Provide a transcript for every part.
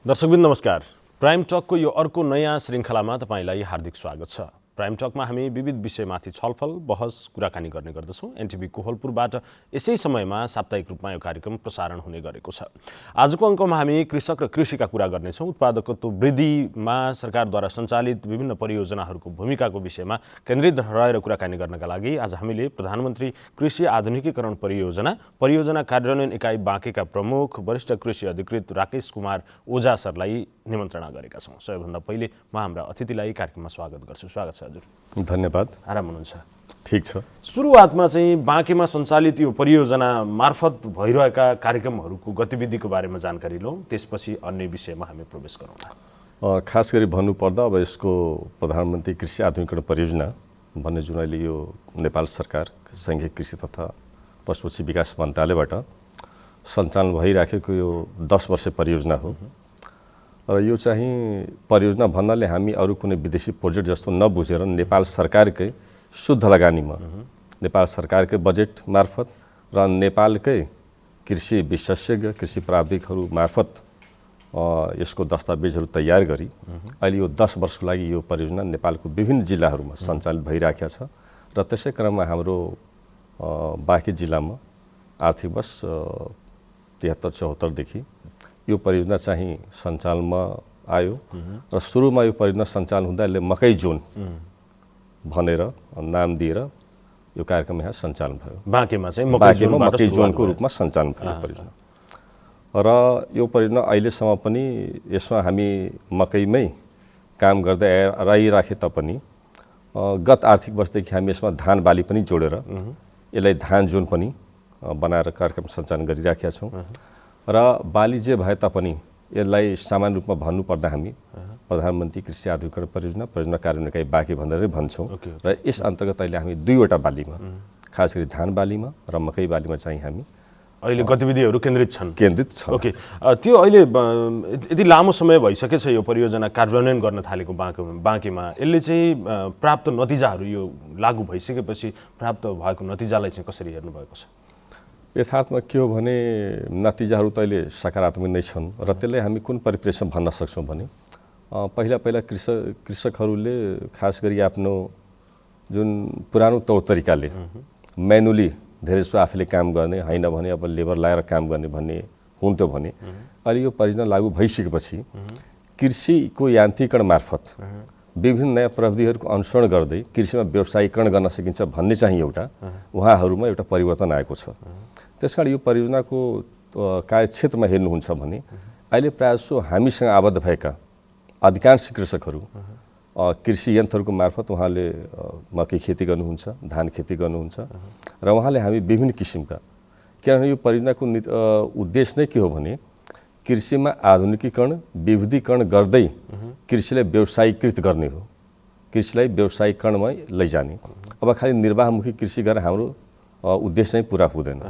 दर्शकबिन नमस्कार। प्राइम टकको यो अर्को नयाँ श्रृङ्खलामा तपाईलाई हार्दिक स्वागत छ। प्राइम टकमा हामी विविध विषयमाथि छलफल बहस कुराकानी गर्ने गर्दछौँ। एनटिभी कोहलपुरबाट यसै समयमा साप्ताहिक रूपमा यो कार्यक्रम प्रसारण हुने गरेको छ। आजको अङ्कमा हामी कृषक र कृषिका कुरा गर्नेछौँ। उत्पादकत्व वृद्धिमा सरकारद्वारा सञ्चालित विभिन्न परियोजनाहरूको भूमिकाको विषयमा केन्द्रित रहेर कुराकानी गर्नका लागि आज हामीले प्रधानमन्त्री कृषि आधुनिकीकरण परियोजना कार्यान्वयन इकाइ बाँकेका प्रमुख वरिष्ठ कृषि अधिकृत राकेश कुमार ओझा सरलाई निमन्त्रणा गरेका छौँ। सबैभन्दा पहिले म हाम्रा अतिथिलाई कार्यक्रममा स्वागत गर्छु। स्वागत छ हजुर। धन्यवाद। आराम हुनुहुन्छ? ठीक छ। सुरुवातमा चाहिँ बाँकेमा सञ्चालित यो परियोजना मार्फत भइरहेका कार्यक्रमहरूको गतिविधिको बारेमा जानकारी लौँ, त्यसपछि अन्य विषयमा हामी प्रवेश गरौँला। खास गरी भन्नुपर्दा अब यसको प्रधानमन्त्री कृषि आधुनिकीकरण परियोजना भन्ने जुन अहिले यो नेपाल सरकार संघीय कृषि तथा पशुपक्षी विकास मन्त्रालयबाट सञ्चालन भइराखेको यो 10 वर्षे परियोजना हो र यो चाहिँ परियोजना भन्नाले हामी अरू कुनै विदेशी प्रोजेक्ट जस्तो नबुझेर नेपाल सरकारकै शुद्ध लगानीमा नेपाल सरकारकै बजेट मार्फत र नेपालकै कृषि विशेषज्ञ कृषि प्राविधिकहरू मार्फत यसको दस्तावेजहरू तयार गरी अहिले यो 10 वर्षको लागि यो परियोजना नेपालको विभिन्न जिल्लाहरूमा सञ्चालित भइराखेको छ र त्यसै क्रममा हाम्रो बाँके जिल्लामा आर्थिक वर्ष 73-74 देखि यो परियोजना चाहिँ सञ्चालनमा आयो र सुरुमा यो परियोजना सञ्चालन हुँदा यसले मकै जोन भनेर नाम दिएर यो कार्यक्रम यहाँ सञ्चालन भयो। बाँकेमा चाहिँ मकै जोनको रूपमा सञ्चालन भयो परियोजना र यो परियोजना अहिलेसम्म पनि यसमा हामी मकैमै काम गर्दै रहिराखे तापनि गत आर्थिक वर्षदेखि हामी यसमा धान बाली पनि जोडेर यसलाई धान जोन पनि बनाएर कार्यक्रम सञ्चालन गरिराखेका छौँ र बाली जे भए तापनि यसलाई सामान्य रूपमा भन्नुपर्दा हामी प्रधानमन्त्री कृषि आधुनिकीकरण परियोजना कार्यान्वयन इकाइ बाँके भनेर भन्छौँ र यस अन्तर्गत अहिले हामी 2वटा बालीमा खास गरी धान बालीमा र मकै बालीमा चाहिँ हामी अहिले गतिविधिहरू केन्द्रित छन्। ओके, त्यो अहिले यति लामो समय भइसकेछ यो परियोजना कार्यान्वयन गर्न थालेको बाँकेमा यसले चाहिँ प्राप्त नतिजाहरू यो लागू भइसकेपछि प्राप्त भएको नतिजालाई चाहिँ कसरी हेर्नु भएको छ? यथार्थमा के हो भने नतिजाहरू त अहिले सकारात्मक नै छन् र त्यसलाई हामी कुन परिप्रेक्ष्यमा भन्न सक्छौँ भने पहिला कृषकहरूले खास गरी आफ्नो जुन पुरानो तौर तरिकाले म्यानुअली धेरै जसो आफूले काम गर्ने होइन भने अब लेबर लगाएर काम गर्ने भन्ने हुन्थ्यो भने अहिले यो परियोजना लागू भइसकेपछि कृषिको यान्त्रिकीकरण मार्फत विभिन्न नयाँ प्रविधिहरूको अनुसरण गर्दै कृषिमा व्यवसायीकरण गर्न सकिन्छ भन्ने चाहिँ एउटा उहाँहरूमा एउटा परिवर्तन आएको छ। त्यसकारण यो परियोजनाको कार्यक्षेत्रमा हेर्नुहुन्छ भने अहिले प्रायः जसो हामीसँग आबद्ध भएका अधिकांश कृषकहरू कृषि यन्त्रहरूको मार्फत उहाँले मकै खेती गर्नुहुन्छ, धान खेती गर्नुहुन्छ र उहाँले हामी विभिन्न किसिमका, किनभने यो परियोजनाको उद्देश्य नै के हो भने कृषिमा आधुनिकीकरण विविधीकरण गर्दै कृषिलाई व्यवसायीकृत गर्ने हो, कृषिलाई व्यवसायीकरणमा लैजाने। अब खालि निर्वाहमुखी कृषि गरेर हाम्रो उद्देश्य नै पुरा हुँदैन।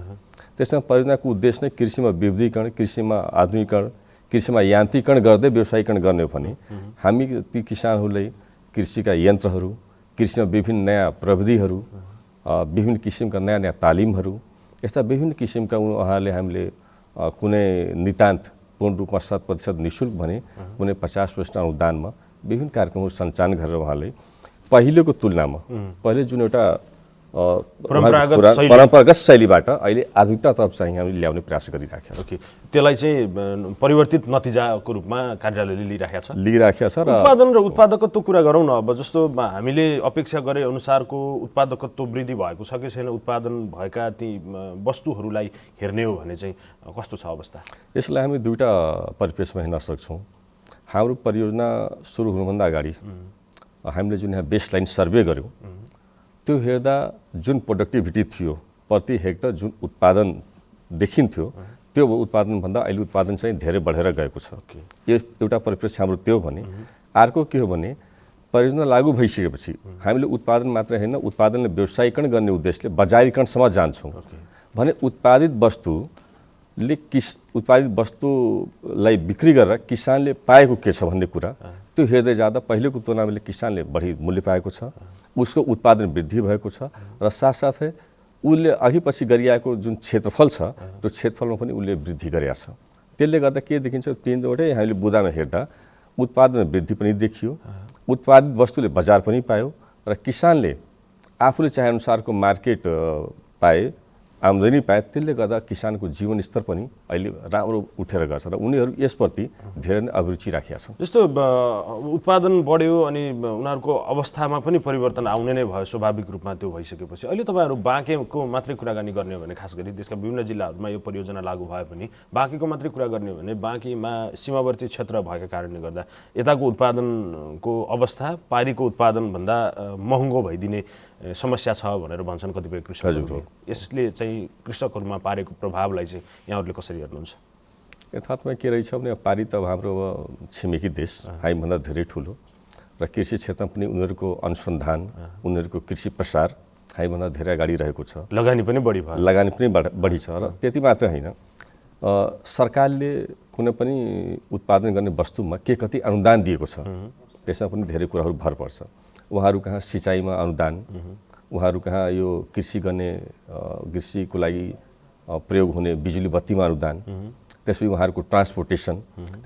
त्यसमा परियोजनाको उद्देश्य नै कृषिमा विविधीकरण, कृषिमा आधुनिकीकरण, कृषिमा यान्त्रिकीकरण गर्दै व्यवसायीकरण गर्ने हो भने हामी ती किसानहरूलाई कृषिका यन्त्रहरू, कृषिमा विभिन्न नयाँ प्रविधिहरू, विभिन्न किसिमका नयाँ तालिमहरू, यस्ता विभिन्न किसिमका उहाँहरूले हामीले कुनै नितान्त पूर्ण रूपमा 100% निःशुल्क भने कुनै 50% अनुदानमा विभिन्न कार्यक्रमहरू सञ्चालन गरेर उहाँले पहिलेको तुलनामा पहिले जुन एउटा परम्परागत शैलीबाट अहिले आधुनिकतातर्फ चाहिँ हामीले ल्याउने प्रयास गरिराखेका छौँ। ओके, त्यसलाई चाहिँ परिवर्तित नतिजाको रूपमा कार्यालयले लिइराखेका छ र उत्पादन र उत्पादकत्व कुरा गरौँ न। अब जस्तो हामीले अपेक्षा गरे अनुसारको उत्पादकत्व वृद्धि भएको छ कि छैन, उत्पादन भएका ती वस्तुहरूलाई हेर्ने हो भने चाहिँ कस्तो छ अवस्था? यसलाई हामी 2टा परिप्रेक्ष्यमा हेर्न सक्छौँ। हाम्रो परियोजना सुरु हुनुभन्दा अगाडि हामीले जुन यहाँ बेसलाइन सर्वे गऱ्यौँ त्यो हेर्दा जुन प्रोडक्टिभिटी थियो प्रति हेक्टर जुन उत्पादन देखिन्थ्यो त्यो उत्पादनभन्दा अहिले उत्पादन चाहिँ धेरै बढेर गएको छ। यो एउटा परिप्रेक्ष्य हाम्रो त्यो भने अर्को के हो भने परियोजना लागू भइसकेपछि हामीले उत्पादन मात्र होइन उत्पादनले व्यवसायीकरण गर्ने उद्देश्यले बजारीकरणसम्म जान्छौँ भने उत्पादित वस्तुलाई बिक्री गरेर किसानले पाएको के छ भन्ने कुरा त्यो हेर्दै जाँदा पहिलेको तुलनामा किसानले बढी मूल्य पाएको छ, उसको उत्पादन वृद्धि भएको छ र साथसाथै उसले अघि पछि गरिआएको जुन क्षेत्रफल छ त्यो क्षेत्रफलमा पनि उसले वृद्धि गरेको छ। त्यसले गर्दा के देखिन्छ तीनवटै हामीले बुदामा हेर्दा उत्पादन वृद्धि पनि देखियो, उत्पादित वस्तुले बजार पनि पायो र किसानले आफूले चाहेअनुसारको मार्केट पाए, आम्दानी पाए। त्यसले गर्दा किसानको जीवन स्तर पनि अहिले राम्रो उठेर गएको छ र उनीहरू यसप्रति धेरै नै अभिरुचि राखेका छन्। जस्तो उत्पादन बढ्यो अनि उनीहरूको अवस्थामा पनि परिवर्तन आउने नै भयो, स्वाभाविक रूपमा त्यो भइसकेपछि अहिले तपाईँहरू बाँकेको मात्रै कुराकानी गर्ने हो भने, खास गरी देशका विभिन्न जिल्लाहरूमा यो परियोजना लागू भए पनि बाँकेको मात्रै कुरा गर्ने हो भने बाँकीमा सीमावर्ती क्षेत्र भएका कारणले गर्दा यताको उत्पादनको अवस्था पारीको उत्पादनभन्दा महँगो भइदिने समस्या छ भनेर भन्छन् कतिपय कृषकहरूले। यसले चाहिँ कृषकहरूमा पारेको प्रभावलाई चाहिँ यहाँहरूले कसरी हेर्नुहुन्छ? यथार्थमा के रहेछ भने पारी त हाम्रो छिमेकी देश, हामीभन्दा धेरै ठुलो र कृषि क्षेत्रमा पनि उनीहरूको अनुसन्धान, उनीहरूको कृषि प्रसार हामीभन्दा धेरै अगाडि रहेको छ। लगानी पनि बढी भयो, लगानी पनि बढी छ र त्यति मात्र होइन, सरकारले कुनै पनि उत्पादन गर्ने वस्तुमा के कति अनुदान दिएको छ त्यसमा पनि धेरै कुराहरू भर पर्छ। उहाँहरू कहाँ सिँचाइमा अनुदान, उहाँहरू कहाँ यो कृषि गर्ने कृषिको लागि प्रयोग हुने बिजुली बत्तीमा अनुदान, त्यसपछि उहाँहरूको ट्रान्सपोर्टेसन,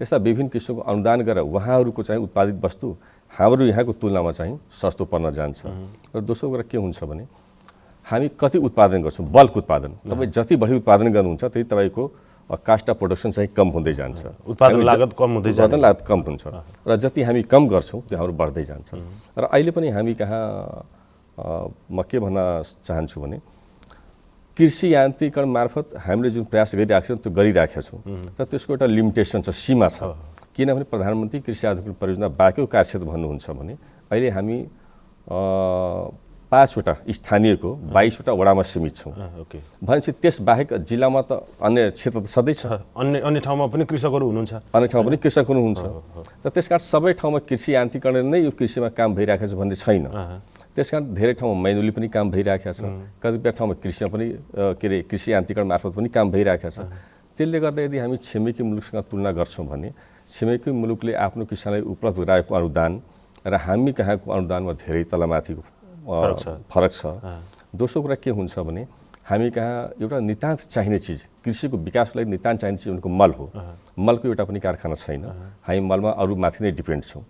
त्यस्ता विभिन्न किसिमको अनुदान गरेर उहाँहरूको चाहिँ उत्पादित वस्तु हाम्रो यहाँको तुलनामा चाहिँ सस्तो पर्न जान्छ। र दोस्रो कुरा के हुन्छ भने हामी कति उत्पादन गर्छौँ, बल्क उत्पादन। तपाईँ जति बढी उत्पादन गर्नुहुन्छ त्यति तपाईँको कास्ट अफ प्रोडक्सन चाहिँ कम हुँदै जान्छ, उत्पादन लागत कम हुँदै जान्छ, उत्पादन लागत कम हुन्छ र जति हामी कम गर्छौँ त्यो हाम्रो बढ्दै जान्छ। र अहिले पनि हामी कहाँ म के भन्न चाहन्छु भने कृषि यान्त्रिकरण मार्फत हामीले जुन प्रयास गरिरहेका छौँ त्यो गरिरहेका छौँ र त्यसको एउटा लिमिटेसन छ, सीमा छ। किनभने प्रधानमन्त्री कृषि आधुनिकीकरण परियोजना बाँकेको कार्यक्षेत्र भन्नुहुन्छ भने अहिले हामी 5वटा स्थानीयको 22वटा वडामा सीमित छौँ। भनेपछि त्यसबाहेक जिल्लामा त अन्य क्षेत्र त सधैँ छ, अन्य ठाउँमा पनि कृषकहरू हुनुहुन्छ, अन्य ठाउँमा पनि कृषकहरू हुनुहुन्छ। र त्यसकारण सबै ठाउँमा कृषि यान्त्रिकरण नै यो कृषिमा काम भइरहेको छ भन्ने छैन। त्यसकारण धेरै ठाउँमा मैनुअली पनि काम भइरहेको छ, कतिपय ठाउँमा कृषिमा पनि कृषि यान्त्रिकरण मार्फत पनि काम भइरहेको छ। त्यसले गर्दा यदि हामी छिमेकी मुलुकसँग तुलना गर्छौँ भने छिमेकी मुलुकले आफ्नो किसानलाई उपलब्ध गराएको अनुदान र हामी कहाँको अनुदानमा धेरै तलमाथिको फरक छ। दोस्रो कुरा के हुन्छ भने हामी कहाँ एउटा नितान्त चाहिने चिज, कृषिको विकासको लागि नितान्त चाहिने चिज उनको मल हो। मलको एउटा पनि कारखाना छैन, हामी मलमा अरूमाथि नै डिपेन्ड छौँ।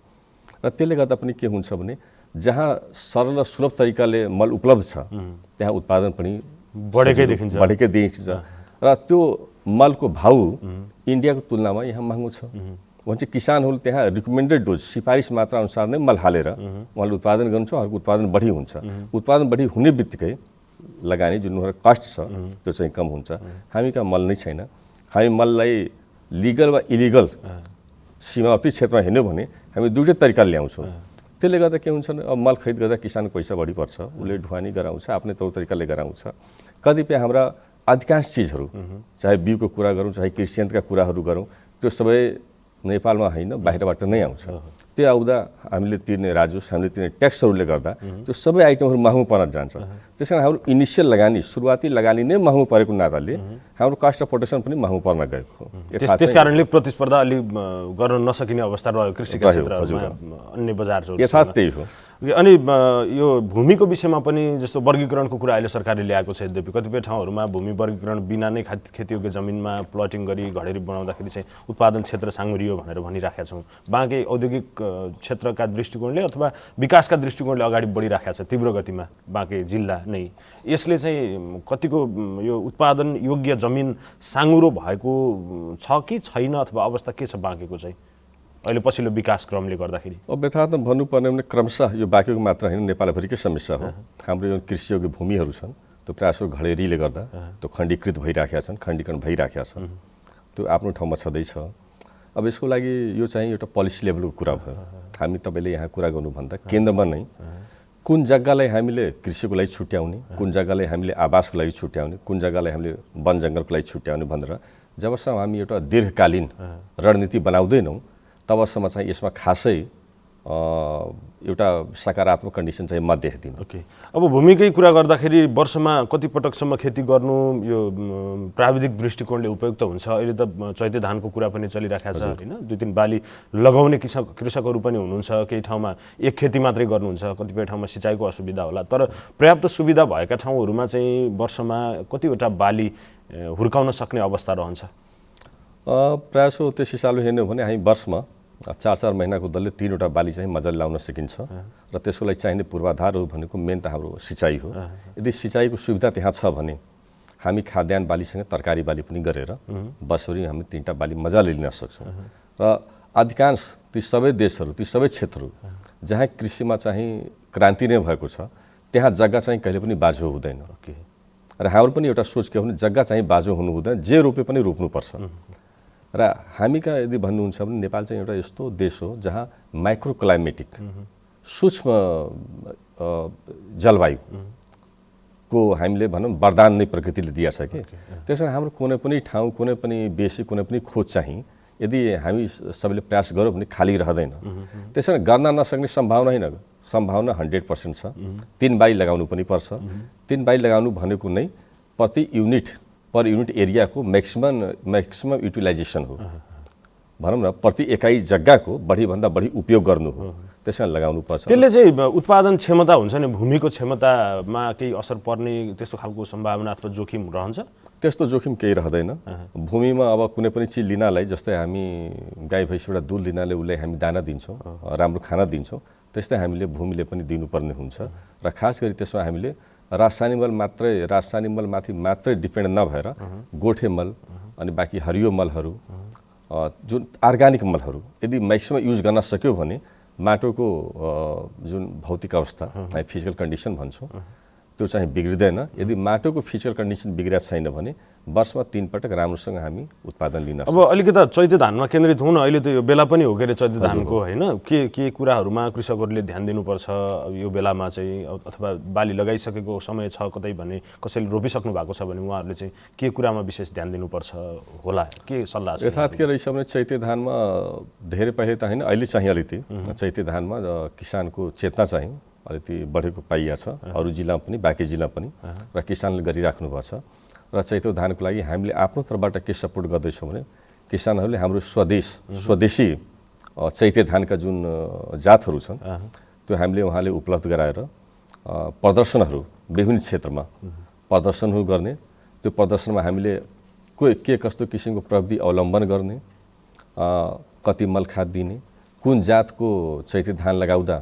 र त्यसले गर्दा पनि के हुन्छ भने जहाँ सरल र सुलभ तरिकाले मल उपलब्ध छ त्यहाँ उत्पादन पनि बढेकै देखिन्छ र त्यो मलको भाउ इन्डियाको तुलनामा यहाँ महँगो छ। भन्छ किसानहरू त्यहाँ रिकमेन्डेड डोज, सिफारिस मात्रा अनुसार नै मल हालेर उहाँले उत्पादन गर्नुहुन्छ, उहाँहरूको उत्पादन बढी हुन्छ। उत्पादन बढी हुने बित्तिकै लगानी जुन उहाँहरूको कस्ट छ त्यो चाहिँ कम हुन्छ। हामी कहाँ मल नै छैन। हामी मललाई लिगल वा इलिगल सीमावर्ती क्षेत्रमा हेर्ने भने हामी दुईटै तरिकाले ल्याउँछौँ। त्यसले गर्दा के हुन्छ भने अब मल खरिद गर्दा किसानको पैसा बढी पर्छ, उसले ढुवानी गराउँछ, आफ्नै तौर तरिकाले गराउँछ। कतिपय हाम्रा अधिकांश चिजहरू, चाहे बिउको कुरा गरौँ चाहे कृषि यन्त्रका कुराहरू गरौँ, त्यो सबै नेपालमा होइन बाहिरबाट नै आउँछ। त्यो आउँदा हामीले तिर्ने राजस्व, हामीले तिर्ने ट्याक्सहरूले गर्दा त्यो सबै आइटमहरू महँगो पर्न जान्छ। त्यस कारण हाम्रो इनिसियल लगानी, सुरुवाती लगानी नै महँगो परेको नाताले हाम्रो कस्ट अफ प्रोडक्सन पनि महँगो पर्न गएको हो। त्यस कारणले प्रतिस्पर्धा अलि गर्न नसकिने अवस्था रह्यो कृषिका क्षेत्रहरूमा, अन्य बजारहरू। यथार्थ त्यही हो। अनि यो भूमिको विषयमा पनि जस्तो वर्गीकरणको कुरा अहिले सरकारले ल्याएको छ, यद्यपि कतिपय ठाउँहरूमा भूमि वर्गीकरण बिना नै खेतीयोग्य जमिनमा प्लटिङ गरी घडेरी बनाउँदाखेरि चाहिँ उत्पादन क्षेत्र साँगुरियो भनेर भनिराखेका छौँ। बाँके औद्योगिक क्षेत्रका दृष्टिकोणले अथवा विकासका दृष्टिकोणले अगाडि बढिराखेका छ तीव्र गतिमा बाँके जिल्ला नै। यसले चाहिँ कतिको यो उत्पादन योग्य जमिन साँगुरो भएको छ कि छैन, अथवा अवस्था के छ बाँकेको चाहिँ अहिले पछिल्लो विकास क्रमले गर्दाखेरि? अब यथार्थमा भन्नुपर्ने भने क्रमशः यो बाँकेको मात्र होइन, नेपालभरिकै समस्या हो। हाम्रो यो कृषियोग्य भूमिहरू छन् त्यो प्रायः घडेरीले गर्दा त्यो खण्डीकृत भइराखेका छन्, खण्डीकरण भइराखेका छन्, त्यो आफ्नो ठाउँमा छँदैछ। अब यसको लागि यो चाहिँ एउटा पोलिसी लेभलको कुरा भयो। हामी तपाईँले यहाँ कुरा गर्नुभन्दा केन्द्रमा नै कुन जग्गालाई हामीले कृषिको लागि छुट्याउने, कुन जग्गालाई हामीले आवासको लागि छुट्याउने, कुन जग्गालाई हामीले वन जङ्गलको लागि छुट्याउने भनेर जबसम्म हामी एउटा दीर्घकालीन रणनीति बनाउँदैनौँ तबसम्म चाहिँ यसमा खासै एउटा सकारात्मक कन्डिसन चाहिँ म देख्दिनँ। ओके, अब भूमिकै कुरा गर्दाखेरि वर्षमा कति पटकसम्म खेती गर्नु यो प्राविधिक दृष्टिकोणले उपयुक्त हुन्छ? अहिले त चैते धानको कुरा पनि चलिरहेको छ होइन, 2-3 बाली लगाउने कृषकहरू पनि हुनुहुन्छ। केही ठाउँमा एक खेती मात्रै गर्नुहुन्छ, कतिपय ठाउँमा सिँचाइको असुविधा होला, तर पर्याप्त सुविधा भएका ठाउँहरूमा चाहिँ वर्षमा कतिवटा बाली हुर्काउन सक्ने अवस्था रहन्छ? प्रायः सो त्यस हिसाबले हेर्ने हो भने हामी वर्षमा 4-4 महिनाको दरले 3वटा बाली चाहिँ मजाले लाउन सकिन्छ र त्यसको लागि चाहिने पूर्वाधारहरू भनेको मेन त हाम्रो सिँचाइ हो। यदि सिँचाइको सुविधा त्यहाँ छ भने हामी खाद्यान्न बालीसँग तरकारी बाली पनि गरेर वर्षभरि हामी 3टा बाली मजाले लिन सक्छौँ। र अधिकांश ती सबै देशहरू, ती सबै क्षेत्रहरू जहाँ कृषिमा चाहिँ क्रान्ति नै भएको छ त्यहाँ जग्गा चाहिँ कहिले पनि बाझो हुँदैन। र हाम्रो पनि एउटा सोच के हो भने जग्गा चाहिँ बाझो हुनु हुँदैन, जे रोपे पनि रोप्नुपर्छ। र हामी कहाँ यदि भन्नुहुन्छ भने नेपाल चाहिँ एउटा यस्तो देश हो जहाँ माइक्रो क्लाइमेटिक सूक्ष्म जलवायुको हामीले भनौँ वरदान नै प्रकृतिले दिएको छ कि त्यसैले हाम्रो कुनै पनि ठाउँ, कुनै पनि बेसी, कुनै पनि खोज चाहिँ यदि हामी सबैले प्रयास गऱ्यौँ भने खाली रहँदैन। त्यसैले गर्न नसक्ने सम्भावना होइन, सम्भावना 100% छ। 3 बाली लगाउनु पनि पर्छ। 3 बाली लगाउनु भनेको नै पर युनिट एरियाको मैक्सिमम युटिलाइजेसन हो, भनौँ न प्रति एकाइ जग्गाको बढीभन्दा बढी उपयोग गर्नु हो। त्यसैले लगाउनु पर्छ। त्यसले चाहिँ उत्पादन क्षमता हुन्छ नि, भूमिको क्षमतामा केही असर पर्ने त्यस्तो खालको सम्भावना अथवा जोखिम रहन्छ? त्यस्तो जोखिम केही रहँदैन। भूमिमा अब कुनै पनि चिज लिनलाई, जस्तै हामी गाई भैँसीबाट दुध लिनाले उसलाई हामी दाना दिन्छौँ, राम्रो खाना दिन्छौँ, त्यस्तै हामीले भूमिले पनि दिनुपर्ने हुन्छ। र खास गरी त्यसमा हामीले रासायनिक मलमाथि मात्रै डिपेन्ड नभएर गोठे मल अनि बाँकी हरियो मलहरू, जुन अर्ग्यानिक मलहरू यदि म्याक्सिमम युज गर्न सक्यो भने माटोको जुन भौतिक अवस्था, हामी फिजिकल कन्डिसन भन्छौँ, त्यो चाहिँ बिग्रिँदैन। यदि माटोको फिजिकल कन्डिसन बिग्रिएको छैन भने वर्षमा 3 पटक राम्रोसँग हामी उत्पादन लिन सक्छौँ। अब अलिकति चैते धानमा केन्द्रित हुन, अहिले त यो बेला पनि हो के अरे चैते धानको, होइन? के कुराहरूमा कृषकहरूले ध्यान दिनुपर्छ यो बेलामा चाहिँ, अथवा बाली लगाइसकेको समय छ कतै भने कसैले रोपिसक्नु भएको छ भने उहाँहरूले चाहिँ के कुरामा विशेष ध्यान दिनुपर्छ होला, के सल्लाह छ? यथार्थ के रहेछ भने चैते धानमा धेरै पहिले त होइन, अहिले चाहिँ अलिकति चैते धानमा किसानको चेतना चाहिँ अलिकति बढेको पाइएको छ। अरू जिल्ला पनि, बाँकी जिल्ला पनि, र किसानले गरिराख्नु भएको छ। र चैते धानको लागि हामीले आफ्नो तर्फबाट के सपोर्ट गर्दैछौँ भने किसानहरूले हाम्रो स्वदेशी चैते धानका जुन जातहरू छन् त्यो हामीले उहाँले उपलब्ध गराएर प्रदर्शनहरू विभिन्न क्षेत्रमा प्रदर्शनहरू गर्ने, त्यो प्रदर्शनमा हामीले के कस्तो किसिमको प्रविधि अवलम्बन गर्ने, कति मल खाद दिने, कुन जातको चैते धान लगाउँदा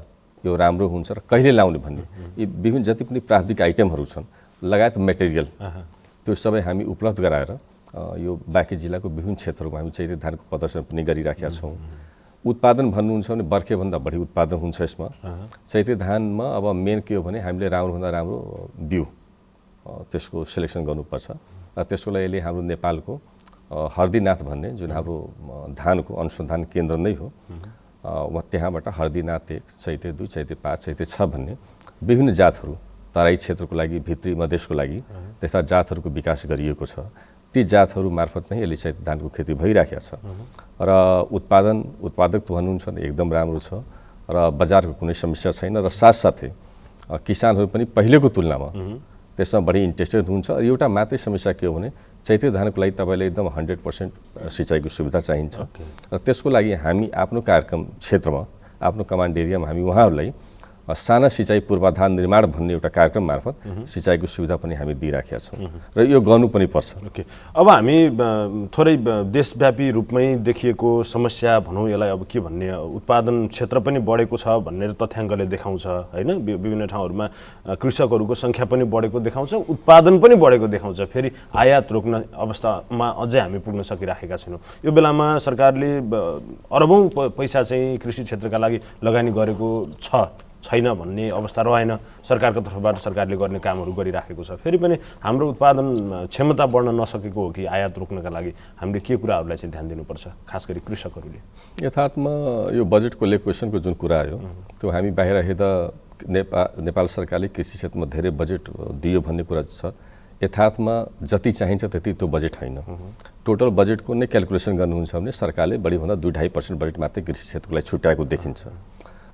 यो राम्रो हुन्छ र कहिले लाउने भन्ने यी विभिन्न जति पनि प्राविधिक आइटमहरू छन् लगायत मेटेरियल त्यो सबै हामी उपलब्ध गराएर यो बाँकी जिल्लाको विभिन्न क्षेत्रहरूमा हामी चैते धानको प्रदर्शन पनि गरिराखेका छौँ। उत्पादन भन्नुहुन्छ भने बर्खेभन्दा बढी उत्पादन हुन्छ यसमा। चैते धानमा अब मेन के हो भने हामीले राम्रोभन्दा राम्रो बिउ त्यसको सिलेक्सन गर्नुपर्छ। र त्यसको लागि अहिले हाम्रो नेपालको हर्दीनाथ भन्ने जुन हाम्रो धानको अनुसन्धान केन्द्र नै हो, त्यहाँबाट हर्दीनाथ 1, चैते 2, चैते 5, चैते 6 भन्ने विभिन्न जातहरू तराई क्षेत्रको लागि, भित्री मधेसको लागि त्यस्ता जातहरूको विकास गरिएको छ। ती जातहरू मार्फत नै यसले चैते धानको खेती भइराखेको छ। र उत्पादक भन्नुहुन्छ भने एकदम राम्रो छ र बजारको कुनै समस्या छैन। र साथसाथै किसानहरू पनि पहिलेको तुलनामा त्यसमा बढी इन्ट्रेस्टेड हुन्छ। र एउटा मात्रै समस्या के हो भने चैते धानको लागि तपाईँलाई एकदम 100% सिँचाइको सुविधा चाहिन्छ। र त्यसको लागि हामी आफ्नो कार्यक्रम क्षेत्रमा, आफ्नो कमान्ड एरियामा हामी उहाँहरूलाई साना सिँचाइ पूर्वाधार निर्माण भन्ने एउटा कार्यक्रम मार्फत सिँचाइको सुविधा पनि हामी दिइराखेका छौँ र यो गर्नु पनि पर्छ। ओके, अब हामी थोरै देशव्यापी रूपमै देखिएको समस्या भनौँ यसलाई, अब के भन्ने, उत्पादन क्षेत्र पनि बढेको छ भनेर तथ्याङ्कले देखाउँछ, होइन? विभिन्न ठाउँहरूमा कृषकहरूको सङ्ख्या पनि बढेको देखाउँछ, उत्पादन पनि बढेको देखाउँछ। फेरि आयात रोक्न अवस्थामा अझै हामी पुग्न सकिराखेका छैनौँ। यो बेलामा सरकारले अरबौँ पैसा चाहिँ कृषि क्षेत्रका लागि लगानी गरेको छैन भन्ने अवस्था रहेन। सरकारको तर्फबाट सरकारले गर्ने कामहरू गरिराखेको छ। फेरि पनि हाम्रो उत्पादन क्षमता बढ्न नसकेको हो कि आयात रोक्नका लागि हामीले के कुराहरूलाई चाहिँ ध्यान दिनुपर्छ, खास गरी कृषकहरूले? यथार्थमा यो बजेटको क्वेसनको जुन कुरा आयो त्यो हामी बाहिर हेर्दा नेपाल सरकारले कृषि क्षेत्रमा धेरै बजेट दियो भन्ने कुरा छ। यथार्थमा जति चाहिन्छ त्यति त्यो बजेट होइन। टोटल बजेटको नै क्यालकुलेसन गर्नुहुन्छ भने सरकारले बढीभन्दा 2-2.5% बजेट मात्रै कृषि क्षेत्रको लागि छुट्याएको देखिन्छ।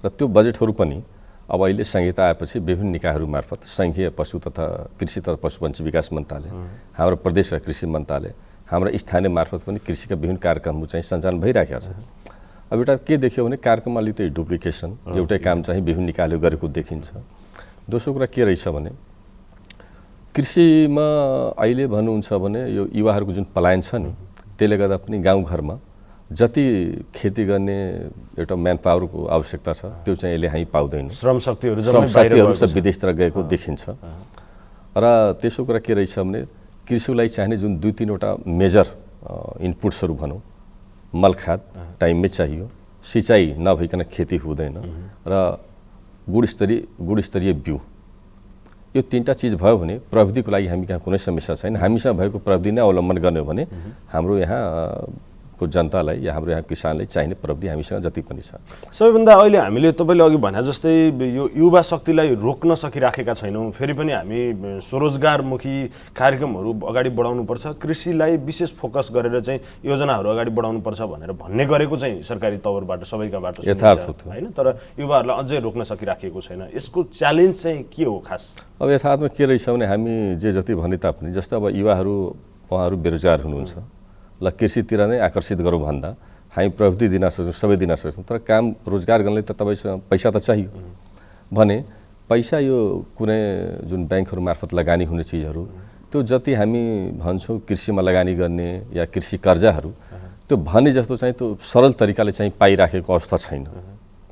र त्यो बजेटहरू पनि अब अहिले संहिता आएपछि विभिन्न निकायहरू मार्फत संघीय पशु तथा कृषि तथा पशुपन्छी विकास मन्त्रालय, हाम्रो प्रदेशका कृषि मन्त्रालय, हाम्रो स्थानीय मार्फत पनि कृषिका विभिन्न कार्यक्रमहरू चाहिँ सञ्चालन भइराखेका छ। अब एउटा के देखियो भने कार्यक्रममा अलिकति डुप्लिकेसन, एउटै काम चाहिँ विभिन्न निकायले गरेको देखिन्छ। दोस्रो कुरा के रहेछ भने कृषिमा अहिले भन्नुहुन्छ भने यो युवाहरूको जुन पलायन छ नि, त्यसले गर्दा पनि गाउँघरमा जति खेती गर्ने एउटा म्यान पावरको आवश्यकता छ त्यो चाहिँ यसले हामी पाउँदैनौँ। श्रम शक्तिहरू सब विदेशतिर गएको देखिन्छ। र त्यसो कुरा के रहेछ भने कृषिलाई चाहिने जुन 2-3वटा मेजर इनपुट्सहरू भनौँ, मलखाद टाइममै चाहियो, सिँचाइ नभइकन खेती हुँदैन र गुणस्तरीय बिउ, यो 3टा चिज भयो भने प्रविधिको लागि हामी कहाँ कुनै समस्या छैन। हामीसँग भएको प्रविधि नै अवलम्बन गर्ने हो भने हाम्रो यहाँको जनतालाई या हाम्रो यहाँ किसानलाई चाहिने प्रविधि हामीसँग जति पनि छ। सबैभन्दा अहिले हामीले तपाईँले अघि भने जस्तै यो युवा शक्तिलाई रोक्न सकिराखेका छैनौँ। फेरि पनि हामी स्वरोजगारमुखी कार्यक्रमहरू अगाडि बढाउनुपर्छ, कृषिलाई विशेष फोकस गरेर चाहिँ योजनाहरू अगाडि बढाउनुपर्छ भनेर भन्ने गरेको चाहिँ सरकारी तवरबाट सबैकाबाट यथार्थ हो हैन। तर युवाहरूलाई अझै रोक्न सकिराखेको छैन। यसको च्यालेन्ज चाहिँ के हो खास? अब यथार्थमा के रहेछ भने हामी जे जति भने तापनि जस्तो अब युवाहरू उहाँहरू बेरोजगार हुनुहुन्छ, ल कृषितिर नै आकर्षित गरौँ भन्दा हामी प्रविधि दिन सक्छौँ, सबै दिन सक्छौँ, तर काम रोजगार गर्नले त तपाईँसँग पैसा त चाहियो भने पैसा यो कुनै जुन ब्याङ्कहरू मार्फत लगानी हुने चिजहरू त्यो जति हामी भन्छौँ कृषिमा लगानी गर्ने या कृषि कर्जाहरू त्यो भने जस्तो चाहिँ त्यो सरल तरिकाले चाहिँ पाइराखेको अवस्था छैन।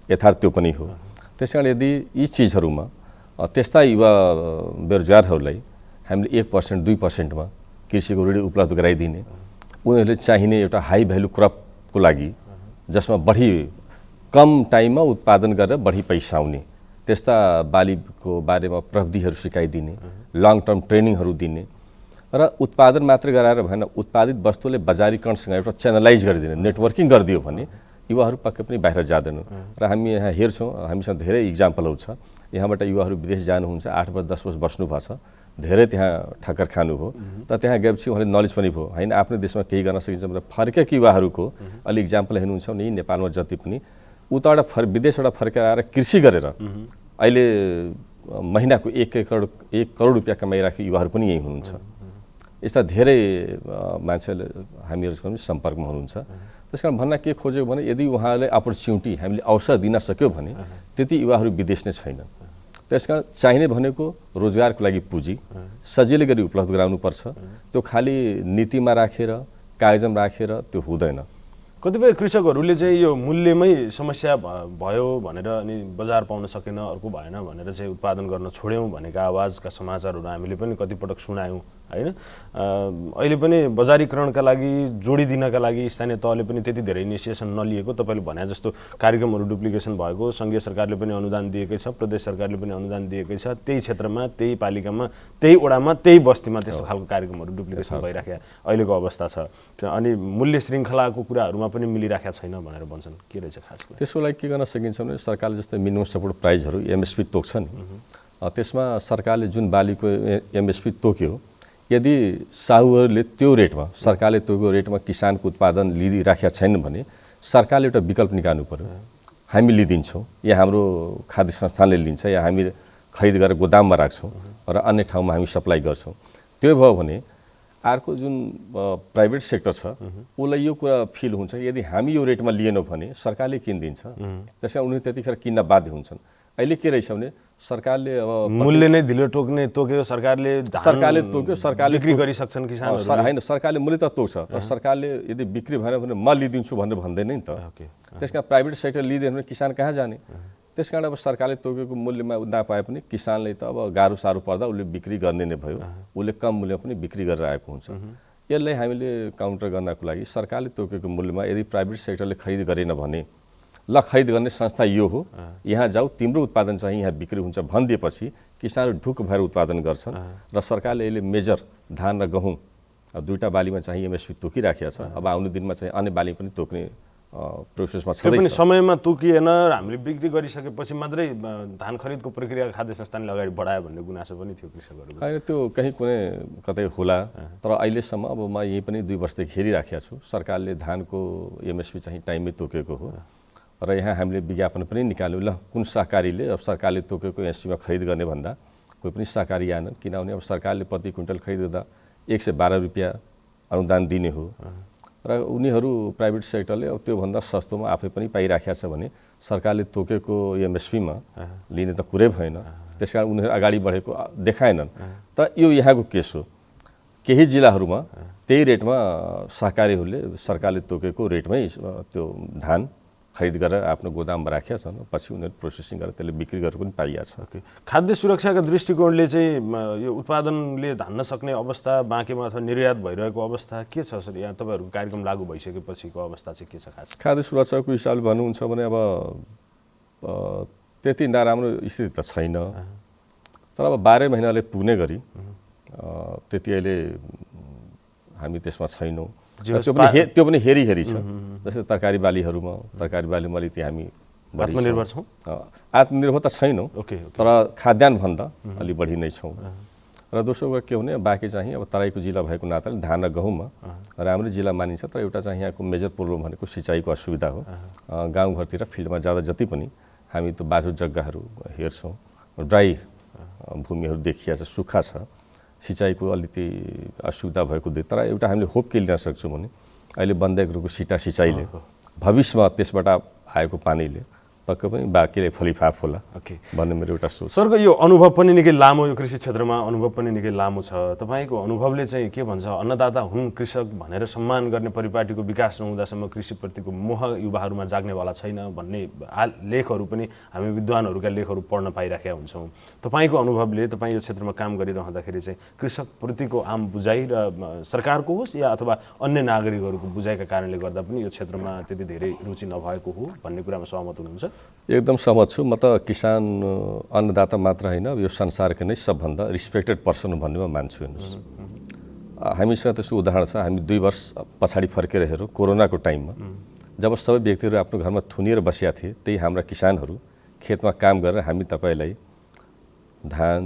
यथार्थ त्यो पनि हो। त्यसकारण यदि यी चिजहरूमा त्यस्ता युवा बेरोजगारहरूलाई हामीले 1% 2%मा कृषिको ऋण उपलब्ध गराइदिने, उनीहरूले चाहिने एउटा हाई भ्यालु क्रपको लागि जसमा बढी कम टाइममा उत्पादन गरेर बढी पैसा आउने त्यस्ता बालीको बारेमा प्रविधिहरू सिकाइदिने, लङ टर्म ट्रेनिङहरू दिने र उत्पादन मात्र गराएर भएन, उत्पादित वस्तुले बजारीकरणसँग एउटा च्यानलाइज गरिदिने, नेटवर्किङ गरिदियो भने युवाहरू पक्कै पनि बाहिर जाँदैनन्। र हामी यहाँ हेर्छौँ, हामीसँग धेरै इक्जाम्पलहरू छ। यहाँबाट युवाहरू विदेश जानुहुन्छ, 8 वर्ष 10 वर्ष बस्नु भएको छ, धेरै त्यहाँ ठक्कर खानु हो, त त्यहाँ गएपछि उहाँले नलेज पनि भयो होइन आफ्नो देशमा केही गर्न सकिन्छ मतलब फर्केका युवाहरूको अलि इक्जाम्पल हेर्नुहुन्छ भने नेपालमा जति पनि उताबाट विदेशबाट फर्केर आएर कृषि गरेर अहिले महिनाको 1 करोड रुपियाँ कमाइराखेको युवाहरू पनि यही हुनुहुन्छ। यस्ता धेरै मान्छेले हामीहरूसँग पनि सम्पर्कमा हुनुहुन्छ। त्यसकारण भन्न के खोजेको भने यदि उहाँलाई अपर्च्युनिटी हामीले अवसर दिन सक्यो भने त्यति युवाहरू विदेश नै छैन। त्यसकारण चाहिने भनेको रोजगारको लागि पुँजी सजिलै गरी उपलब्ध गराउनुपर्छ। त्यो खालि नीतिमा राखेर कागजमा राखेर त्यो हुँदैन। कतिपय कृषकहरूले चाहिँ यो मूल्यमै समस्या भयो भनेर अनि बजार पाउन सकेन, अर्को भएन भनेर चाहिँ उत्पादन गर्न छोड्यौँ भनेका आवाजका समाचारहरू हामीले पनि कतिपटक सुनायौँ हैन। अहिले पनि बजारीकरणका लागि जोडिदिनका लागि स्थानीय तहले पनि त्यति धेरै इनिसिएसन नलिएको, तपाईँले भने जस्तो कार्यक्रमहरू डुप्लिकेसन भएको, सङ्घीय सरकारले पनि अनुदान दिएकै छ, प्रदेश सरकारले पनि अनुदान दिएकै छ, त्यही क्षेत्रमा त्यही पालिकामा त्यही वडामा त्यही बस्तीमा त्यस्तो खालको कार्यक्रमहरू डुप्लिकेसन भइराखेको अहिलेको अवस्था छ। अनि मूल्य श्रृङ्खलाको कुराहरूमा पनि मिलिराखेको छैन भनेर भन्छन्। के रहेछ खास? त्यसको लागि के गर्न सकिन्छ भने सरकारले जस्तै मिनिमम सपोर्ट प्राइजहरू MSP तोक्छ नि, त्यसमा सरकारले जुन बालीको MSP तोक्यो यदि साहुहरूले त्यो रेटमा सरकारले तोकेको रेटमा किसानको उत्पादन लिइराखेका छैन भने सरकारले एउटा विकल्प निकाल्नु पर्यो। हामी लिदिन्छौँ या हाम्रो खाद्य संस्थानले लिन्छ या हामी खरिद गरेर गोदाममा राख्छौँ र अन्य ठाउँमा हामी सप्लाई गर्छौँ। त्यो भयो भने अर्को जुन प्राइभेट सेक्टर छ उसलाई यो कुरा फिल हुन्छ यदि हामी यो रेटमा लिएनौँ भने सरकारले किनिदिन्छ, त्यसमा उनीहरू त्यतिखेर किन्न बाध्य हुन्छन्। अहिले के रहेछ भने सरकारले अब मूल्य नै ढिलो तोक्यो, सरकारले तोक्यो, सरकारले बिक्री गरिसक्छन् किसानहरू होइन, सरकारले मूल्य त तोक्छ तर सरकारले यदि बिक्री भएन भने म लिदिन्छु भनेर भन्दैन नि त। त्यसकारण प्राइभेट सेक्टर लिँदैन भने किसान कहाँ जाने? त्यसकारण अब सरकारले तोकेको मूल्यमा नपाए पनि किसानले त अब गाह्रो साह्रो पर्दा उसले बिक्री गर्ने नै भयो, उसले कम मूल्य पनि बिक्री गरेर आएको हुन्छ। यसलाई हामीले काउन्टर गर्नको लागि सरकारले तोकेको मूल्यमा यदि प्राइभेट सेक्टरले खरिद गरेन भने ल खरिद गर्ने संस्था यो हो, यहाँ जाऊ, तिम्रो उत्पादन चाहिँ यहाँ बिक्री हुन्छ भनिदिएपछि किसानहरू ढुक भएर उत्पादन गर्छन् र सरकारले यसले मेजर धान र गहुँ 2टा बालीमा चाहिँ MSP तोकिराखेको छ। अब आउने दिनमा चाहिँ अन्य बाली पनि तोक्ने प्रोसेसमा छ। पनि समयमा तोकिएन, हामीले बिक्री गरिसकेपछि मात्रै धान खरिदको प्रक्रिया खाद्य संस्थानले अगाडि बढायो भन्ने गुनासो पनि थियो कृषकहरूको। होइन त्यो कहीँ कुनै कतै होला, तर अहिलेसम्म अब म यहीँ पनि 2 वर्षदेखि हेरिराखेको छु सरकारले धानको MSP चाहिँ टाइममै तोकेको हो र यहाँ हामीले विज्ञापन पनि निकाल्यौँ ल कुन सहकारीले अब सरकारले तोकेको MSPमा खरिद गर्ने भन्दा कोही पनि सहकारी आएनन्, किनभने अब सरकारले प्रति क्विन्टल खरिद गर्दा 112 रुपियाँ अनुदान दिने हो र उनीहरू प्राइभेट सेक्टरले अब त्योभन्दा सस्तोमा आफै पनि पाइराखेको छ भने सरकारले तोकेको MSPमा लिने त कुरै भएन। त्यसकारण उनीहरू अगाडि बढेको देखाएनन्। तर यो यहाँको केस हो, केही जिल्लाहरूमा त्यही रेटमा सहकारीहरूले सरकारले तोकेको रेटमै त्यो धान खरिद गरेर आफ्नो गोदाममा राखेका छन्। पछि उनीहरू प्रोसेसिङ गरेर त्यसले बिक्री गरेर पनि पाइएको छ। खाद्य सुरक्षाका दृष्टिकोणले चाहिँ यो उत्पादनले धान्न सक्ने अवस्था बाँकीमा अथवा निर्यात भइरहेको अवस्था के छ सर? यहाँ तपाईँहरूको कार्यक्रम लागू भइसकेपछिको अवस्था चाहिँ के छ खास? खाद्य सुरक्षाको हिसाबले भन्नुहुन्छ भने अब त्यति नराम्रो स्थिति त छैन, तर अब 12 महिनाले पुग्ने गरी त्यति अहिले हामी त्यसमा छैनौँ। त्यो पनि हेरी छ। जस्तै तरकारी बालीहरूमा अलिकति हामी आत्मनिर्भर छौँ। आत्मनिर्भर त छैनौँ, तर खाद्यान्नभन्दा अलि बढी नै छौँ। र दोस्रो कुरा के हुने, बाँकी चाहिँ अब तराईको जिल्ला भएको नाताले धान र गहुँमा राम्रै जिल्ला मानिन्छ। तर एउटा चाहिँ यहाँको मेजर प्रब्लम भनेको सिँचाइको असुविधा हो। गाउँघरतिर फिल्डमा जाँदा जति पनि हामी त्यो बाटो जग्गाहरू हेर्छौँ, ड्राई भूमिहरू देखिया छ, सुक्खा छ, सिँचाइको अलिकति असुविधा भएको देख्छ। तर एउटा हामीले होप के लिन सक्छौँ भने अहिले बन्दै गरेको सिँचाइले भविष्यमा त्यसबाट आएको पानीले पक्कै पनि बाँकीले फलिफाप होला भन्ने मेरो एउटा सोच। सरको यो अनुभव पनि निकै लामो, यो कृषि क्षेत्रमा अनुभव पनि निकै लामो छ। तपाईँको अनुभवले चाहिँ के भन्छ, अन्नदाता हुन् कृषक भनेर सम्मान गर्ने परिपाटीको विकास नहुँदासम्म कृषिप्रतिको मोह युवाहरूमा जाग्नेवाला छैन भन्ने लेखहरू पनि हामी विद्वानहरूका लेखहरू पढ्न पाइराखेका हुन्छौँ। तपाईँको अनुभवले, तपाईँ यो क्षेत्रमा काम गरिरहँदाखेरि चाहिँ कृषकप्रतिको आम बुझाइ र सरकारको होस् या अथवा अन्य नागरिकहरूको बुझाइका कारणले गर्दा पनि यो क्षेत्रमा त्यति धेरै रुचि नभएको हो भन्ने कुरामा सहमत हुनुहुन्छ? एकदम सहमत छु। म त किसान अन्नदाता मात्र होइन, यो संसारकै नै सबभन्दा रिस्पेक्टेड पर्सन भन्नेमा मान्छु। हेर्नुहोस्, हामीसँग त्यसको उदाहरण छ। हामी 2 वर्ष पछाडि फर्केर हेरौँ, कोरोनाको टाइममा जब सबै व्यक्तिहरू आफ्नो घरमा थुनिएर बसेका थिए, त्यही हाम्रा किसानहरू खेतमा काम गरेर हामी तपाईँलाई धान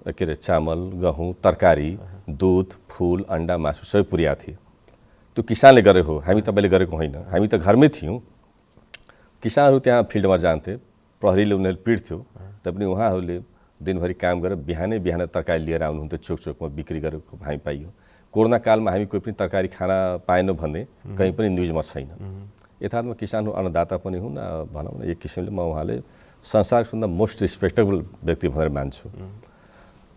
चामल, गहुँ, तरकारी, दुध, फुल, अन्डा, मासु सबै पुर्याएको थिए। त्यो किसानले गरेको हो, हामी तपाईँले गरेको होइन। हामी त घरमै थियौँ। किसानहरू त्यहाँ फिल्डमा जान्थे, प्रहरीले उनीहरूले पिट्थ्यो, तैपनि उहाँहरूले दिनभरि काम गरेर बिहानै तरकारी लिएर आउनुहुन्थ्यो, चोकमा बिक्री गरेको हामी पाइयो। कोरोना कालमा हामी कोही पनि तरकारी खाना पाएनौँ भन्ने कहीँ पनि न्युजमा छैन। यथार्थमा किसानहरू अन्नदाता पनि हुन्, भनौँ न एक किसिमले म उहाँले संसारभन्दा मोस्ट रिस्पेक्टेबल व्यक्ति भनेर मान्छु।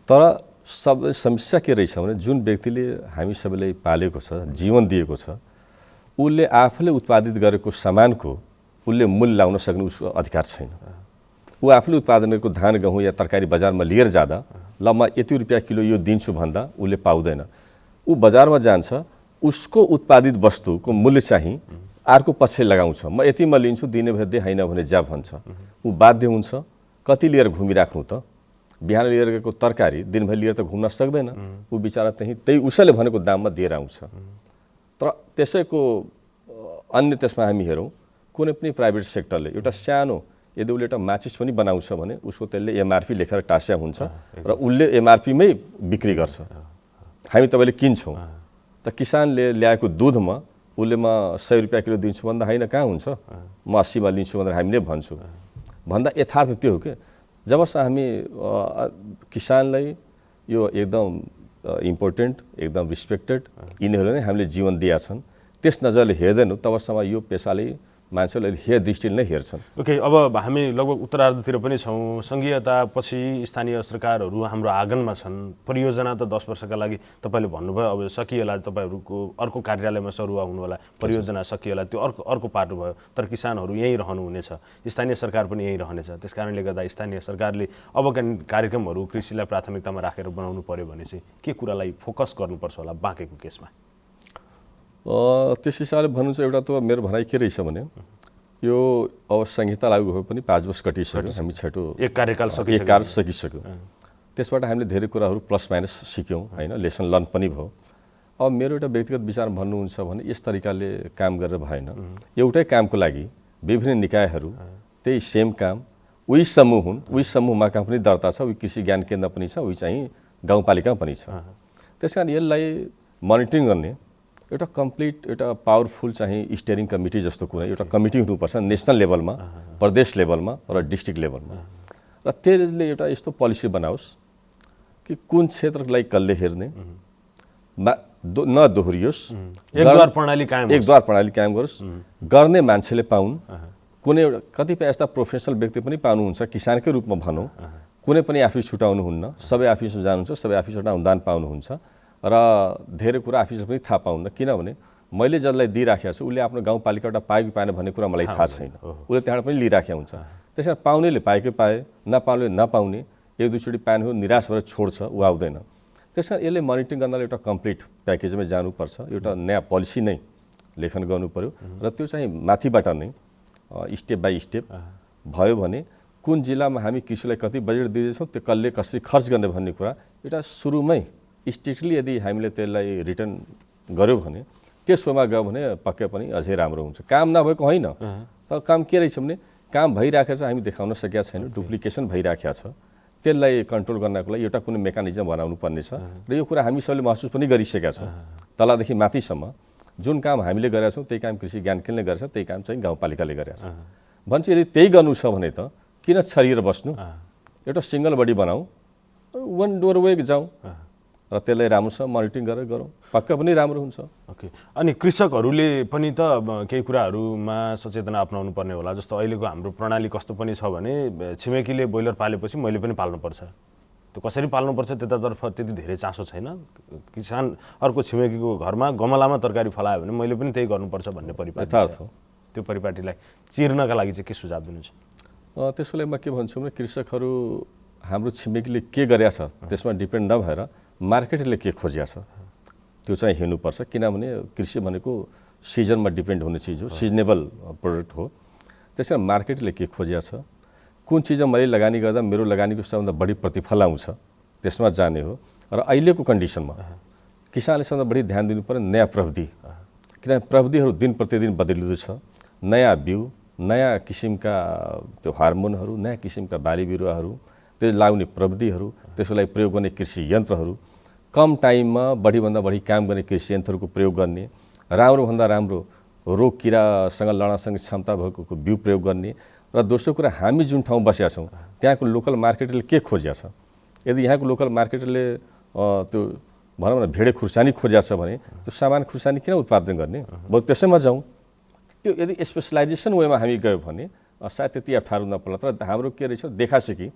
तर समस्या के रहेछ भने जुन व्यक्तिले हामी सबैलाई पालेको छ, जीवन दिएको छ, उसले आफूले उत्पादित गरेको सामानको उसले मूल्य लाउन सक्ने उसको अधिकार छैन। ऊ आफूले उत्पादन गरेको धान, गहुँ या तरकारी बजारमा लिएर जाँदा ल म यति रुपियाँ किलो यो दिन्छु भन्दा उसले पाउँदैन। ऊ बजारमा जान्छ, उसको उत्पादित वस्तुको मूल्य चाहिँ अर्को पछि लगाउँछ। म यतिमा लिन्छु, दिने भए दे, होइन भने जा भन्छ। ऊ बाध्य हुन्छ। कति लिएर घुमिराख्नु त? बिहान लिएर गएको तरकारी दिनभरि लिएर त घुम्न सक्दैन। ऊ बिचरा त्यही उसैले भनेको दाममा दिएर आउँछ। तर त्यसैको अन्य त्यसमा हामी हेरौँ, कुनै पनि प्राइभेट सेक्टरले एउटा सानो यदि उसले एउटा माचिस पनि बनाउँछ भने उसको त्यसले एमआरपी लेखेर टास्या हुन्छ र उसले एमआरपीमै बिक्री गर्छ। हामी तपाईँले किन्छौँ। त किसानले ल्याएको दुधमा उसले म 100 रुपियाँ किलो दिन्छु भन्दा होइन, कहाँ हुन्छ? म 80 मा लिन्छु भनेर हामीले भन्छु। भन्दा यथार्थ त्यो हो कि जबसम्म हामी किसानलाई यो एकदम इम्पोर्टेन्ट, एकदम रिस्पेक्टेड, यिनीहरूले नै हामीले जीवन दिएका छन्, त्यस नजरले हेर्दैनौँ तबसम्म यो पेसाले मान्छेहरूले हे दृष्टिले नै हेर्छन्। ओके, अब हामी लगभग उत्तरार्धतिर पनि छौँ। सङ्घीयतापछि स्थानीय सरकारहरू हाम्रो आँगनमा छन्। परियोजना त 10 वर्षका लागि तपाईँले भन्नुभयो, अब सकिएला, तपाईँहरूको अर्को कार्यालयमा सरुवा हुनु होला, परियोजना सकिएला, त्यो अर्को पाटो भयो। तर किसानहरू यहीँ रहनुहुनेछ, स्थानीय सरकार पनि यहीँ रहनेछ। त्यस कारणले गर्दा स्थानीय सरकारले अबका कार्यक्रमहरू कृषिलाई प्राथमिकतामा राखेर बनाउनु पर्यो भने चाहिँ के कुरालाई फोकस गर्नुपर्छ होला बाँकेको केसमा? त्यस हिसाबले भन्नु चाहिँ एउटा त मेरो भनाइ के रहेछ भने यो अब संहिता लागू भए पनि 5 वर्ष कटिसक्यो, हामी छिटो एक कार्यकाल सकिसक्यो। त्यसबाट हामीले धेरै कुराहरू प्लस माइनस सिक्यौँ, होइन, लेसन लर्न पनि भयो। अब मेरो एउटा व्यक्तिगत विचार भन्नुहुन्छ भने यस तरिकाले काम गरेर भएन। एउटै कामको लागि विभिन्न निकायहरू त्यही सेम काम, उही समूह हुन्, उही समूहमा कहाँ पनि दर्ता छ, उही कृषि ज्ञान केन्द्र पनि छ, उही चाहिँ गाउँपालिका पनि छ। त्यस कारण यसलाई मोनिटरिङ गर्ने एउटा कम्प्लिट, एउटा पावरफुल चाहिँ स्टियरिङ कमिटी जस्तो कुनै एउटा कमिटी हुनुपर्छ नेसनल लेभलमा, प्रदेश लेभलमा र डिस्ट्रिक्ट लेभलमा। र त्यसले एउटा यस्तो पोलिसी बनाओस् कि कुन क्षेत्रलाई कसले हेर्ने, नदोहोरियोस्, एकद्वार प्रणाली कायम गरोस्, गर्ने मान्छेले पाउन्। कुनै एउटा कतिपय यस्ता प्रोफेसनल व्यक्ति पनि पाउनुहुन्छ, किसानकै रूपमा भनौँ, कुनै पनि आफिस छुटाउनुहुन्न, सबै आफिसमा जानुहुन्छ, सबै आफिसबाट अनुदान पाउनुहुन्छ। र धेरै कुरा आफूले पनि थाहा पाउन्न, किनभने मैले जसलाई दिइराखेको छु उसले आफ्नो गाउँपालिकाबाट पायो कि पाएन भन्ने कुरा मलाई थाहा छैन। उसले त्यहाँबाट पनि लिइराखेको हुन्छ। त्यसमा पाउनेले पाएकै पाए, नपाउनेले नपाउने, एक दुईचोटि पाएन हो निराश भएर छोड्छ, ऊ आउँदैन। त्यसमा यसले मोनिटरिङ गर्नलाई एउटा कम्प्लिट प्याकेजमै जानुपर्छ, एउटा नयाँ पोलिसी नै लेखन गर्नु पर्यो र त्यो चाहिँ माथिबाट नै स्टेप बाई स्टेप भयो भने कुन जिल्लामा हामी कृषिलाई कति बजेट दिँदैछौँ, त्यो कसले कसरी खर्च गर्ने भन्ने कुरा एउटा सुरुमै स्ट्रिक्टली यदि हामीले त्यसलाई रिटर्न गर्यो भने त्यसोमा गयो भने पक्कै पनि अझै राम्रो हुन्छ। काम नभएको होइन, तर काम के रहेछ भने काम भइराखेको छ, हामी देखाउन सकेका छैनौँ, डुप्लिकेसन भइराखेको छ। त्यसलाई कन्ट्रोल गर्नको लागि एउटा कुनै मेकानिजम बनाउनु पर्ने छ र यो कुरा हामी सबैले महसुस पनि गरिसकेका छौँ। तलदेखि माथिसम्म जुन काम हामीले गरेका छौँ त्यही काम कृषि ज्ञान केन्द्रले गरेछ, त्यही काम चाहिँ गाउँपालिकाले गरेका छ। भन्छ यदि त्यही गर्नु छ भने त किन छरिएर बस्नु, एउटा सिङ्गल बडी बनाऊ, वान डोर वे जाउँ र त्यसलाई राम्रोसँग मोनिटरिङ गरेर गरौँ, पक्का पनि राम्रो हुन्छ। ओके, अनि कृषकहरूले पनि त केही कुराहरूमा सचेतना अपनाउनु पर्ने होला। जस्तो अहिलेको हाम्रो प्रणाली कस्तो पनि छ भने छिमेकीले ब्रोइलर पालेपछि मैले पनि पाल्नुपर्छ, त्यो कसरी पाल्नुपर्छ त्यतातर्फ त्यति धेरै चासो छैन। किसान अर्को छिमेकीको घरमा गमलामा तरकारी फलायो भने मैले पनि त्यही गर्नुपर्छ भन्ने परिपाटी छ। त्यो परिपाटीलाई चिर्नका लागि चाहिँ के सुझाव दिनुहुन्छ? त्यसोलाई म के भन्छु भने कृषकहरू हाम्रो छिमेकीले के गरेका छ त्यसमा डिपेन्ड नभएर मार्केटले के खोजिया छ त्यो चाहिँ हेर्नुपर्छ। किनभने कृषि भनेको सिजनमा डिपेन्ड हुने चिज हो, सिजनेबल प्रोडक्ट हो। त्यसैले मार्केटले के खोजिया छ, कुन चिजमा मैले लगानी गर्दा मेरो लगानीको सबभन्दा बढी प्रतिफल आउँछ त्यसमा जाने हो। र अहिलेको कन्डिसनमा किसानले सबभन्दा बढी ध्यान दिनु पर्ने नयाँ प्रविधि, किनभने प्रविधिहरू दिन प्रतिदिन बदलिँदो छ। नयाँ बिउ, नयाँ किसिमका त्यो हार्मोनहरू, नयाँ किसिमका बाली बिरुवाहरू, त्यो लाउने प्रविधिहरू, त्यसलाई प्रयोग गर्ने कृषि यन्त्रहरू, कम टाइममा बढीभन्दा बढी काम गर्ने कृषि यन्त्रहरूको प्रयोग गर्ने, राम्रोभन्दा राम्रो रोग किरासँग लड्नसँग क्षमता भएको बिउ प्रयोग गर्ने। र दोस्रो कुरा हामी जुन ठाउँ बसेका छौँ त्यहाँको लोकल मार्केटले के खोजिया छ। यदि यहाँको लोकल मार्केटले त्यो भनौँ न भेडे खुर्सानी खोजिया छ भने त्यो सामान खुर्सानी किन उत्पादन गर्ने, बरु त्यसैमा जाउँ। त्यो यदि स्पेसलाइजेसन वेमा हामी गयो भने सायद त्यति अप्ठ्यारो नपर्ला। तर हाम्रो के रहेछ देखासेकी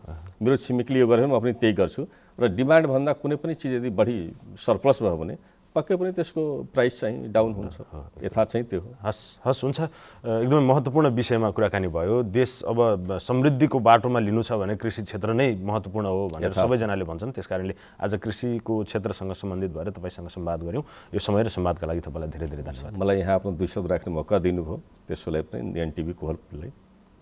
मेरो छिमेकीले यो गरेर म पनि त्यही गर्छु र डिमान्डभन्दा कुनै पनि चिज यदि बढी सरप्लस भयो भने पक्कै पनि त्यसको प्राइस चाहिँ डाउन हुन्छ। यथार्थ चाहिँ त्यो हो। हस् हुन्छ, एकदमै महत्त्वपूर्ण विषयमा कुराकानी भयो। देश अब समृद्धिको बाटोमा लिनु छ भने कृषि क्षेत्र नै महत्त्वपूर्ण हो भनेर सबैजनाले भन्छन्। त्यसकारणले आज कृषिको क्षेत्रसँग सम्बन्धित भएर तपाईँसँग संवाद गऱ्यौँ। यो समय र संवादका लागि तपाईँलाई धेरै धेरै धन्यवाद। मलाई यहाँ आफ्नो 2 शब्द राख्ने मौका दिनुभयो, त्यसोलाई पनि एनटिभी कोहलपुरलाई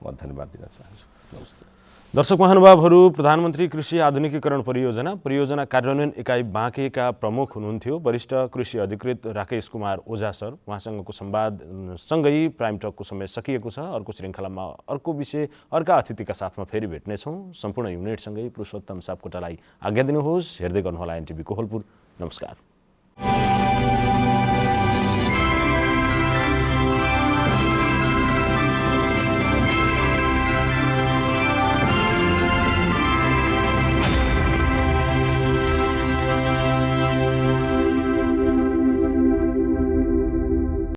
म धन्यवाद दिन चाहन्छु। नमस्ते। दर्शक महानुभावहरू, प्रधानमन्त्री कृषि आधुनिकीकरण परियोजना कार्यान्वयन इकाइ बाँकेका प्रमुख हुनुहुन्थ्यो वरिष्ठ कृषि अधिकृत राकेश कुमार ओझा सर। उहाँसँगको संवाद सँगै प्राइम टकको समय सकिएको छ। अर्को श्रृङ्खलामा अर्को विषय अर्का अतिथिका साथमा फेरि भेट्नेछौँ। सम्पूर्ण युनिटसँगै पुरुषोत्तम सापकोटालाई आज्ञा दिनुहोस्। हेर्दै गर्नुहोला एनटिभी कोहलपुर। नमस्कार।